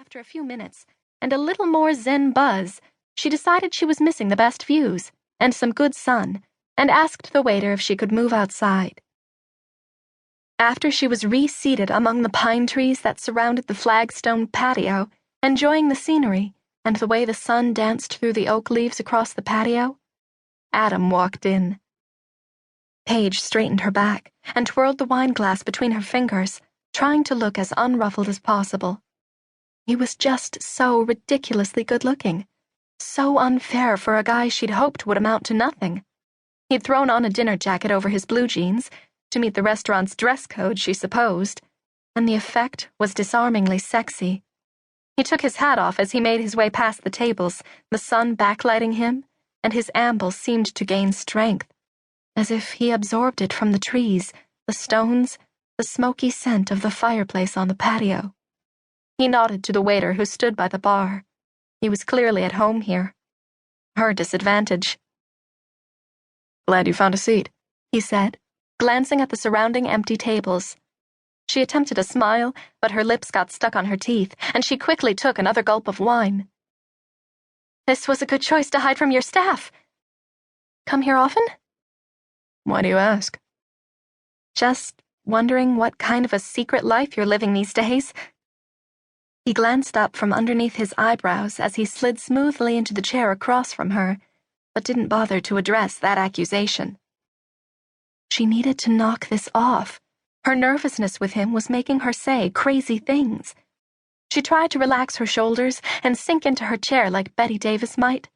After a few minutes, and a little more zen buzz, she decided she was missing the best views and some good sun, and asked the waiter if she could move outside. After she was reseated among the pine trees that surrounded the flagstone patio, enjoying the scenery and the way the sun danced through the oak leaves across the patio, Adam walked in. Paige straightened her back and twirled the wine glass between her fingers, trying to look as unruffled as possible. He was just so ridiculously good-looking, so unfair for a guy she'd hoped would amount to nothing. He'd thrown on a dinner jacket over his blue jeans, to meet the restaurant's dress code, she supposed, and the effect was disarmingly sexy. He took his hat off as he made his way past the tables, the sun backlighting him, and his amble seemed to gain strength, as if he absorbed it from the trees, the stones, the smoky scent of the fireplace on the patio. He nodded to the waiter who stood by the bar. He was clearly at home here. Her disadvantage. "Glad you found a seat," he said, glancing at the surrounding empty tables. She attempted a smile, but her lips got stuck on her teeth, and she quickly took another gulp of wine. "This was a good choice to hide from your staff. Come here often?" "Why do you ask?" "Just wondering what kind of a secret life you're living these days." He glanced up from underneath his eyebrows as he slid smoothly into the chair across from her, but didn't bother to address that accusation. She needed to knock this off. Her nervousness with him was making her say crazy things. She tried to relax her shoulders and sink into her chair like Betty Davis might,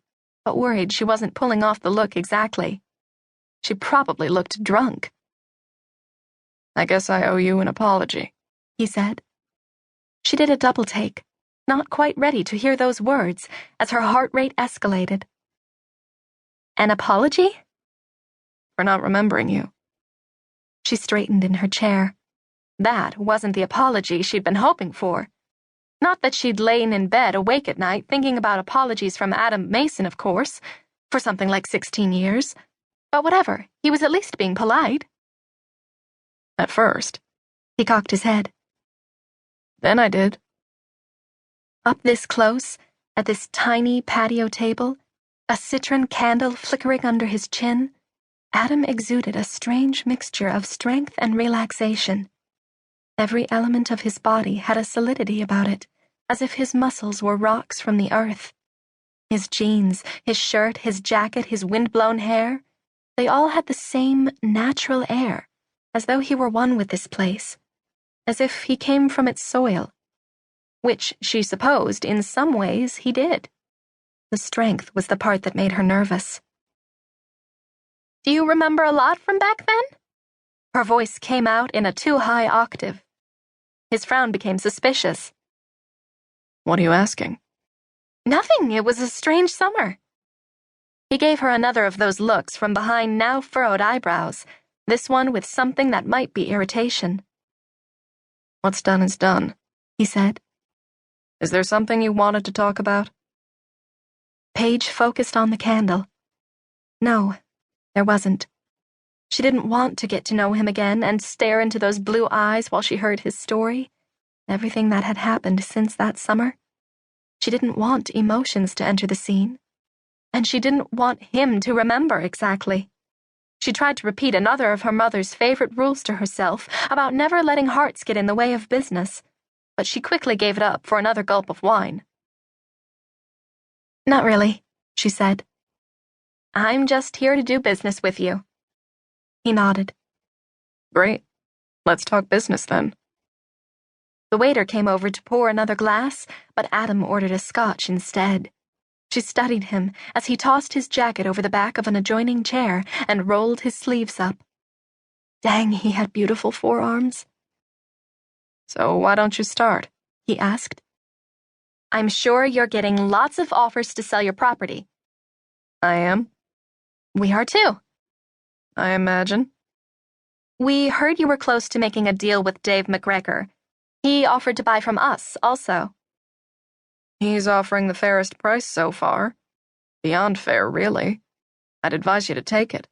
but worried she wasn't pulling off the look exactly. She probably looked drunk. "I guess I owe you an apology," he said. She did a double take, not quite ready to hear those words as her heart rate escalated. "An apology?" "For not remembering you." She straightened in her chair. That wasn't the apology she'd been hoping for. Not that she'd lain in bed awake at night thinking about apologies from Adam Mason, of course, for something like 16 years. But whatever, he was at least being polite. "At first." He cocked his head. "Then I did." Up this close, at this tiny patio table, a citron candle flickering under his chin, Adam exuded a strange mixture of strength and relaxation. Every element of his body had a solidity about it, as if his muscles were rocks from the earth. His jeans, his shirt, his jacket, his wind-blown hair, they all had the same natural air, as though he were one with this place, as if he came from its soil, which she supposed in some ways he did. The strength was the part that made her nervous. "Do you remember a lot from back then?" Her voice came out in a too-high octave. His frown became suspicious. "What are you asking?" "Nothing, it was a strange summer." He gave her another of those looks from behind now furrowed eyebrows, this one with something that might be irritation. "What's done is done," he said. "Is there something you wanted to talk about?" Paige focused on the candle. No, there wasn't. She didn't want to get to know him again and stare into those blue eyes while she heard his story, everything that had happened since that summer. She didn't want emotions to enter the scene, and she didn't want him to remember exactly. She tried to repeat another of her mother's favorite rules to herself about never letting hearts get in the way of business, but she quickly gave it up for another gulp of wine. "Not really," she said. "I'm just here to do business with you." He nodded. "Great. Let's talk business then." The waiter came over to pour another glass, but Adam ordered a scotch instead. She studied him as he tossed his jacket over the back of an adjoining chair and rolled his sleeves up. Dang, he had beautiful forearms. "So why don't you start?" he asked. "I'm sure you're getting lots of offers to sell your property." "I am." "We are too." "I imagine." "We heard you were close to making a deal with Dave McGregor. He offered to buy from us, also." "He's offering the fairest price so far. Beyond fair, really. I'd advise you to take it."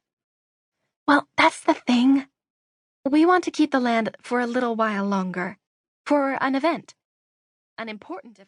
"Well, that's the thing. We want to keep the land for a little while longer. For an event. An important event."